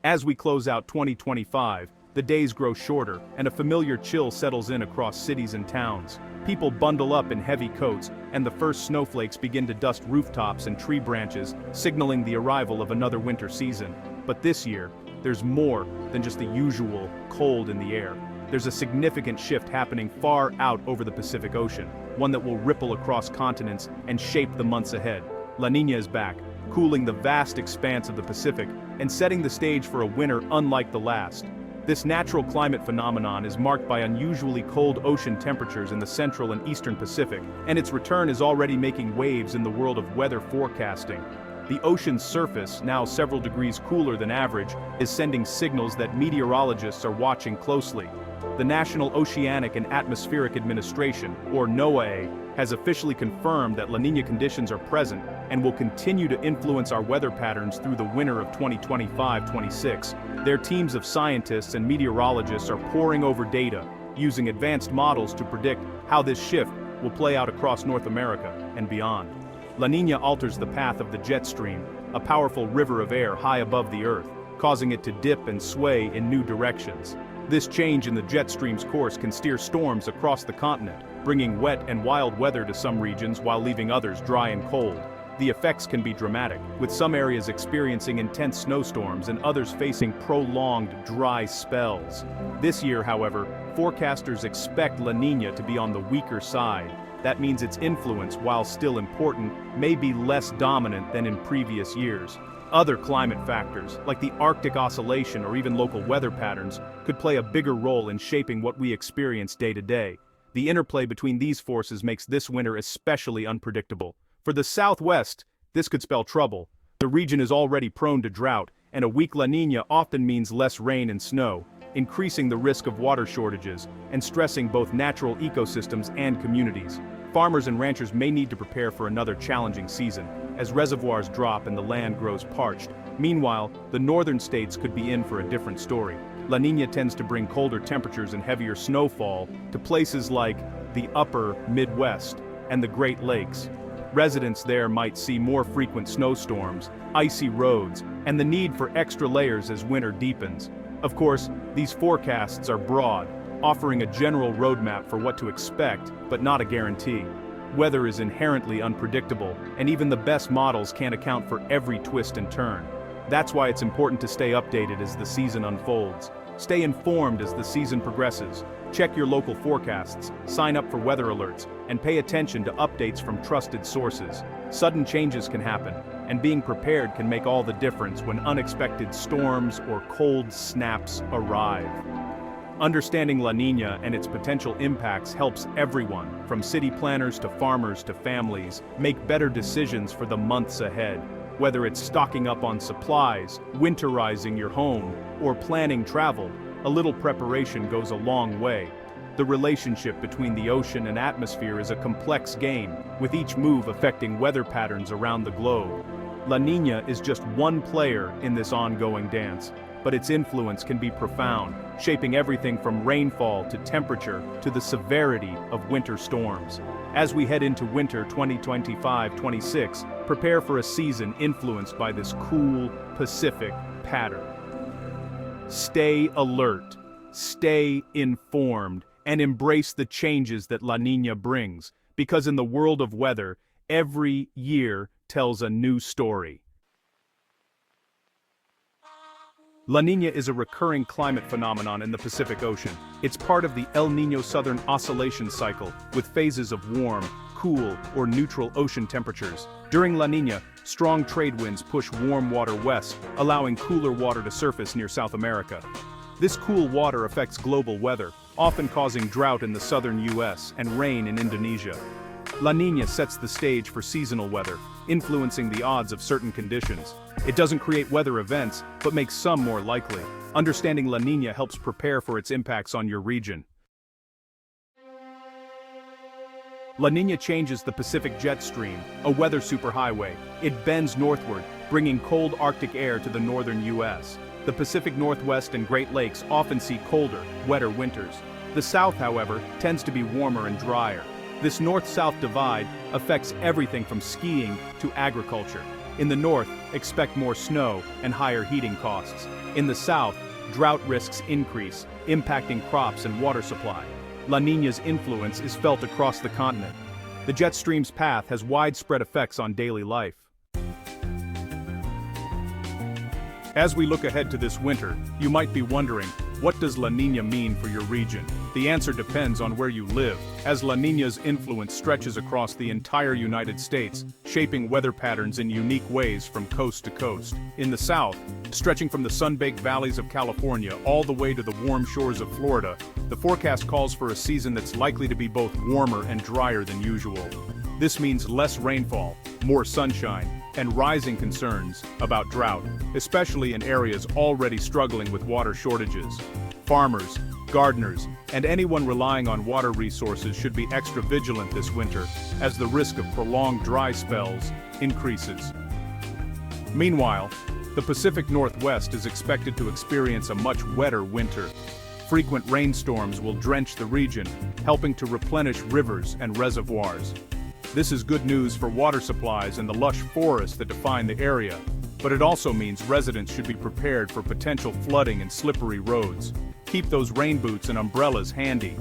As we close out 2025, the days grow shorter, and a familiar chill settles in across cities and towns. People bundle up in heavy coats, and the first snowflakes begin to dust rooftops and tree branches, signaling the arrival of another winter season. But this year, there's more than just the usual cold in the air. There's a significant shift happening far out over the Pacific Ocean, one that will ripple across continents and shape the months ahead. La Niña is back, cooling the vast expanse of the Pacific and setting the stage for a winter unlike the last. This natural climate phenomenon is marked by unusually cold ocean temperatures in the central and eastern Pacific, and its return is already making waves in the world of weather forecasting. The ocean's surface, now several degrees cooler than average, is sending signals that meteorologists are watching closely. The National Oceanic and Atmospheric Administration, or NOAA, has officially confirmed that La Niña conditions are present and will continue to influence our weather patterns through the winter of 2025-26. Their teams of scientists and meteorologists are poring over data, using advanced models to predict how this shift will play out across North America and beyond. La Niña alters the path of the jet stream, a powerful river of air high above the Earth, causing it to dip and sway in new directions. This change in the jet stream's course can steer storms across the continent, bringing wet and wild weather to some regions while leaving others dry and cold. The effects can be dramatic, with some areas experiencing intense snowstorms and others facing prolonged dry spells. This year, however, forecasters expect La Niña to be on the weaker side. That means its influence, while still important, may be less dominant than in previous years. Other climate factors, like the Arctic Oscillation or even local weather patterns, could play a bigger role in shaping what we experience day to day. The interplay between these forces makes this winter especially unpredictable. For the Southwest, this could spell trouble. The region is already prone to drought, and a weak La Niña often means less rain and snow, increasing the risk of water shortages and stressing both natural ecosystems and communities. Farmers and ranchers may need to prepare for another challenging season, as reservoirs drop and the land grows parched. Meanwhile, the northern states could be in for a different story. La Niña tends to bring colder temperatures and heavier snowfall to places like the upper Midwest and the Great Lakes. Residents there might see more frequent snowstorms, icy roads, and the need for extra layers as winter deepens. Of course, these forecasts are broad, offering a general roadmap for what to expect, but not a guarantee. Weather is inherently unpredictable, and even the best models can't account for every twist and turn. That's why it's important to stay updated as the season unfolds. Stay informed as the season progresses. Check your local forecasts, sign up for weather alerts, and pay attention to updates from trusted sources. Sudden changes can happen, and being prepared can make all the difference when unexpected storms or cold snaps arrive. Understanding La Niña and its potential impacts helps everyone, from city planners to farmers to families, make better decisions for the months ahead. Whether it's stocking up on supplies, winterizing your home, or planning travel, a little preparation goes a long way. The relationship between the ocean and atmosphere is a complex game, with each move affecting weather patterns around the globe. La Niña is just one player in this ongoing dance, but its influence can be profound, shaping everything from rainfall to temperature to the severity of winter storms. As we head into winter 2025-26, prepare for a season influenced by this cool Pacific pattern. Stay alert, stay informed, and embrace the changes that La Niña brings, because in the world of weather, every year tells a new story. La Niña is a recurring climate phenomenon in the Pacific Ocean. It's part of the El Niño Southern Oscillation cycle, with phases of warm, cool, or neutral ocean temperatures. During La Niña, strong trade winds push warm water west, allowing cooler water to surface near South America. This cool water affects global weather, often causing drought in the southern U.S. and rain in Indonesia. La Niña sets the stage for seasonal weather, influencing the odds of certain conditions. It doesn't create weather events, but makes some more likely. Understanding La Niña helps prepare for its impacts on your region. La Niña changes the Pacific jet stream, a weather superhighway. It bends northward, bringing cold Arctic air to the northern U.S. The Pacific Northwest and Great Lakes often see colder, wetter winters. The South, however, tends to be warmer and drier. This north-south divide affects everything from skiing to agriculture. In the north, expect more snow and higher heating costs. In the south, drought risks increase, impacting crops and water supply. La Niña's influence is felt across the continent. The jet stream's path has widespread effects on daily life. As we look ahead to this winter, you might be wondering, what does La Niña mean for your region? The answer depends on where you live, as La Niña's influence stretches across the entire United States, shaping weather patterns in unique ways from coast to coast. In the south, stretching from the sun-baked valleys of California all the way to the warm shores of Florida, the forecast calls for a season that's likely to be both warmer and drier than usual. This means less rainfall, more sunshine, and rising concerns about drought, especially in areas already struggling with water shortages. Farmers, gardeners, and anyone relying on water resources should be extra vigilant this winter, as the risk of prolonged dry spells increases. Meanwhile, the Pacific Northwest is expected to experience a much wetter winter. Frequent rainstorms will drench the region, helping to replenish rivers and reservoirs. This is good news for water supplies and the lush forests that define the area, but it also means residents should be prepared for potential flooding and slippery roads. Keep those rain boots and umbrellas handy.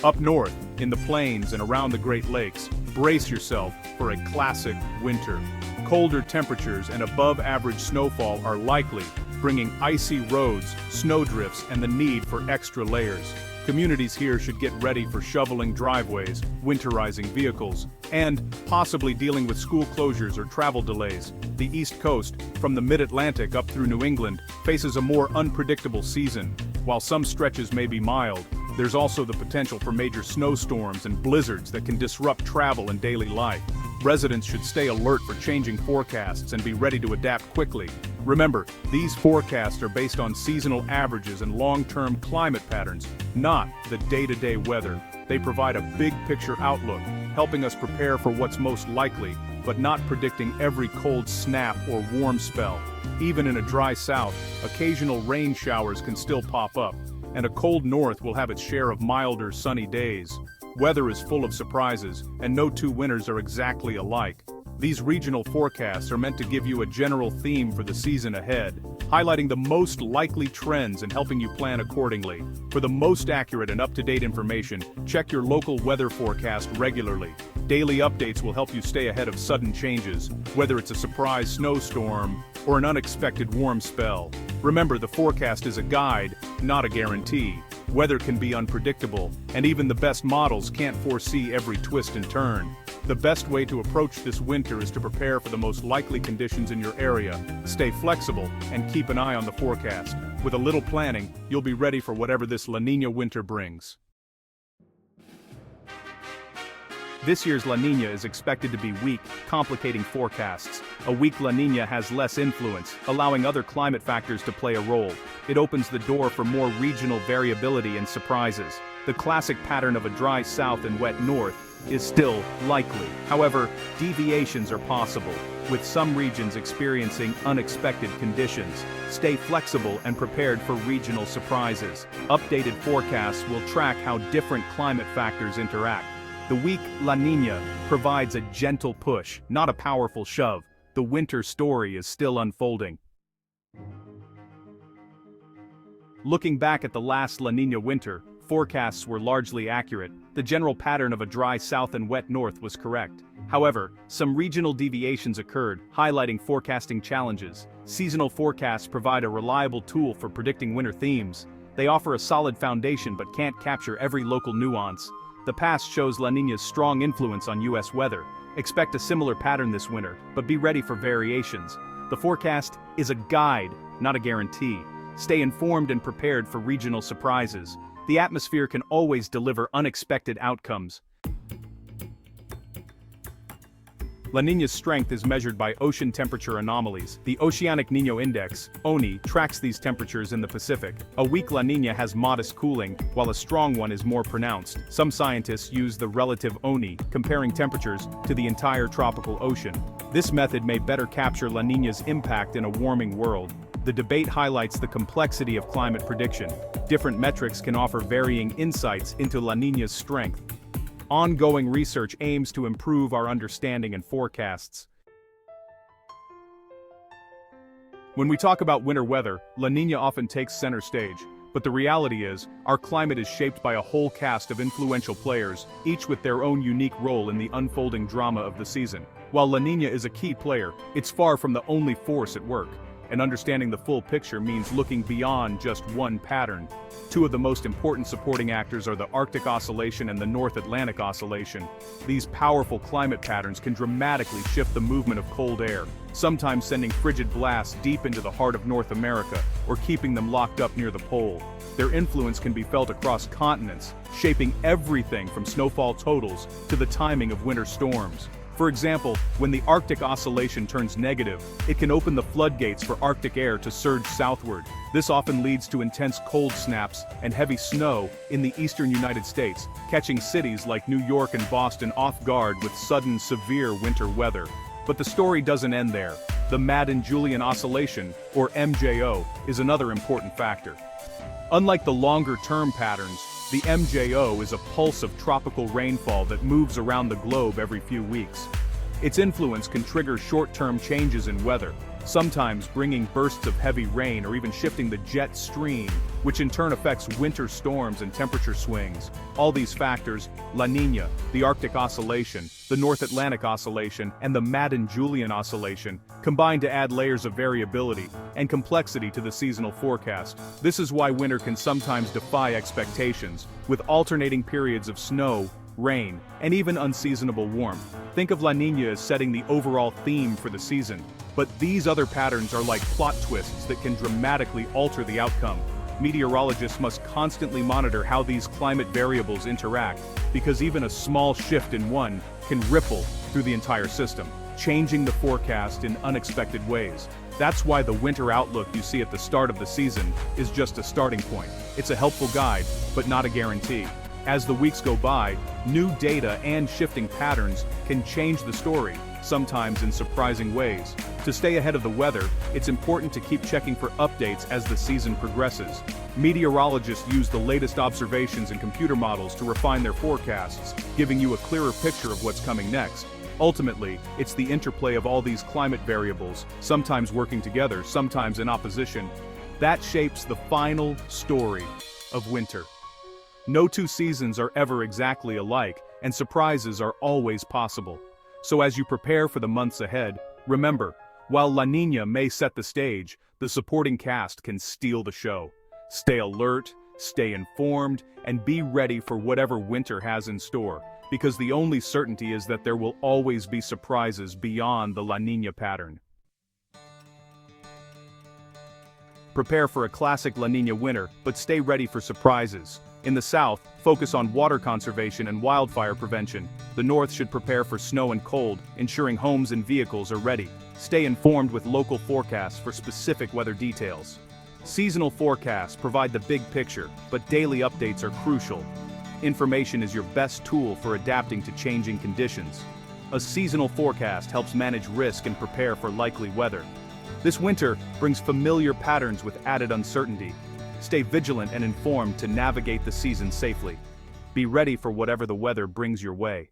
Up north, in the plains and around the Great Lakes, brace yourself for a classic winter. Colder temperatures and above-average snowfall are likely, bringing icy roads, snowdrifts, and the need for extra layers. Communities here should get ready for shoveling driveways, winterizing vehicles, and possibly dealing with school closures or travel delays. The East Coast, from the mid-Atlantic up through New England, faces a more unpredictable season. While some stretches may be mild, there's also the potential for major snowstorms and blizzards that can disrupt travel and daily life. Residents should stay alert for changing forecasts and be ready to adapt quickly. Remember, these forecasts are based on seasonal averages and long-term climate patterns, not the day-to-day weather. They provide a big-picture outlook, helping us prepare for what's most likely, but not predicting every cold snap or warm spell. Even in a dry south, occasional rain showers can still pop up, and a cold north will have its share of milder, sunny days. Weather is full of surprises, and no two winters are exactly alike. These regional forecasts are meant to give you a general theme for the season ahead, highlighting the most likely trends and helping you plan accordingly. For the most accurate and up-to-date information, check your local weather forecast regularly. Daily updates will help you stay ahead of sudden changes, whether it's a surprise snowstorm or an unexpected warm spell. Remember, the forecast is a guide, not a guarantee. Weather can be unpredictable, and even the best models can't foresee every twist and turn. The best way to approach this winter is to prepare for the most likely conditions in your area, stay flexible, and keep an eye on the forecast. With a little planning, you'll be ready for whatever this La Niña winter brings. This year's La Niña is expected to be weak, complicating forecasts. A weak La Niña has less influence, allowing other climate factors to play a role. It opens the door for more regional variability and surprises. The classic pattern of a dry south and wet north is still likely. However, deviations are possible, with some regions experiencing unexpected conditions. Stay flexible and prepared for regional surprises. Updated forecasts will track how different climate factors interact. The weak La Niña provides a gentle push, not a powerful shove. The winter story is still unfolding. Looking back at the last La Niña winter, forecasts were largely accurate. The general pattern of a dry south and wet north was correct. However, some regional deviations occurred, highlighting forecasting challenges. Seasonal forecasts provide a reliable tool for predicting winter themes. They offer a solid foundation but can't capture every local nuance. The past shows La Niña's strong influence on U.S. weather. Expect a similar pattern this winter, but be ready for variations. The forecast is a guide, not a guarantee. Stay informed and prepared for regional surprises. The atmosphere can always deliver unexpected outcomes. La Niña's strength is measured by ocean temperature anomalies. The Oceanic Niño Index, ONI, tracks these temperatures in the Pacific. A weak La Niña has modest cooling, while a strong one is more pronounced. Some scientists use the relative ONI, comparing temperatures to the entire tropical ocean. This method may better capture La Niña's impact in a warming world. The debate highlights the complexity of climate prediction. Different metrics can offer varying insights into La Niña's strength. Ongoing research aims to improve our understanding and forecasts. When we talk about winter weather, La Niña often takes center stage, but the reality is, our climate is shaped by a whole cast of influential players, each with their own unique role in the unfolding drama of the season. While La Niña is a key player, it's far from the only force at work. And understanding the full picture means looking beyond just one pattern. Two of the most important supporting actors are the Arctic Oscillation and the North Atlantic Oscillation. These powerful climate patterns can dramatically shift the movement of cold air, sometimes sending frigid blasts deep into the heart of North America, or keeping them locked up near the pole. Their influence can be felt across continents, shaping everything from snowfall totals to the timing of winter storms. For example, when the Arctic Oscillation turns negative, it can open the floodgates for Arctic air to surge southward. This often leads to intense cold snaps and heavy snow in the eastern United States, catching cities like New York and Boston off guard with sudden, severe winter weather. But the story doesn't end there. The Madden-Julian Oscillation, or MJO, is another important factor. Unlike the longer-term patterns, the MJO is a pulse of tropical rainfall that moves around the globe every few weeks. Its influence can trigger short-term changes in weather, sometimes bringing bursts of heavy rain or even shifting the jet stream, which in turn affects winter storms and temperature swings. All these factors, La Niña, the Arctic Oscillation, the North Atlantic Oscillation, and the Madden-Julian Oscillation, combine to add layers of variability and complexity to the seasonal forecast. This is why winter can sometimes defy expectations, with alternating periods of snow, rain, and even unseasonable warmth. Think of La Niña as setting the overall theme for the season, but these other patterns are like plot twists that can dramatically alter the outcome. Meteorologists must constantly monitor how these climate variables interact, because even a small shift in one can ripple through the entire system, changing the forecast in unexpected ways. That's why the winter outlook you see at the start of the season is just a starting point. It's a helpful guide, but not a guarantee. As the weeks go by, new data and shifting patterns can change the story, sometimes in surprising ways. To stay ahead of the weather, it's important to keep checking for updates as the season progresses. Meteorologists use the latest observations and computer models to refine their forecasts, giving you a clearer picture of what's coming next. Ultimately, it's the interplay of all these climate variables, sometimes working together, sometimes in opposition, that shapes the final story of winter. No two seasons are ever exactly alike, and surprises are always possible. So as you prepare for the months ahead, remember, while La Niña may set the stage, the supporting cast can steal the show. Stay alert, stay informed, and be ready for whatever winter has in store, because the only certainty is that there will always be surprises beyond the La Niña pattern. Prepare for a classic La Niña winter, but stay ready for surprises. In the south, focus on water conservation and wildfire prevention. The north should prepare for snow and cold, ensuring homes and vehicles are ready. Stay informed with local forecasts for specific weather details. Seasonal forecasts provide the big picture, but daily updates are crucial. Information is your best tool for adapting to changing conditions. A seasonal forecast helps manage risk and prepare for likely weather. This winter brings familiar patterns with added uncertainty. Stay vigilant and informed to navigate the season safely. Be ready for whatever the weather brings your way.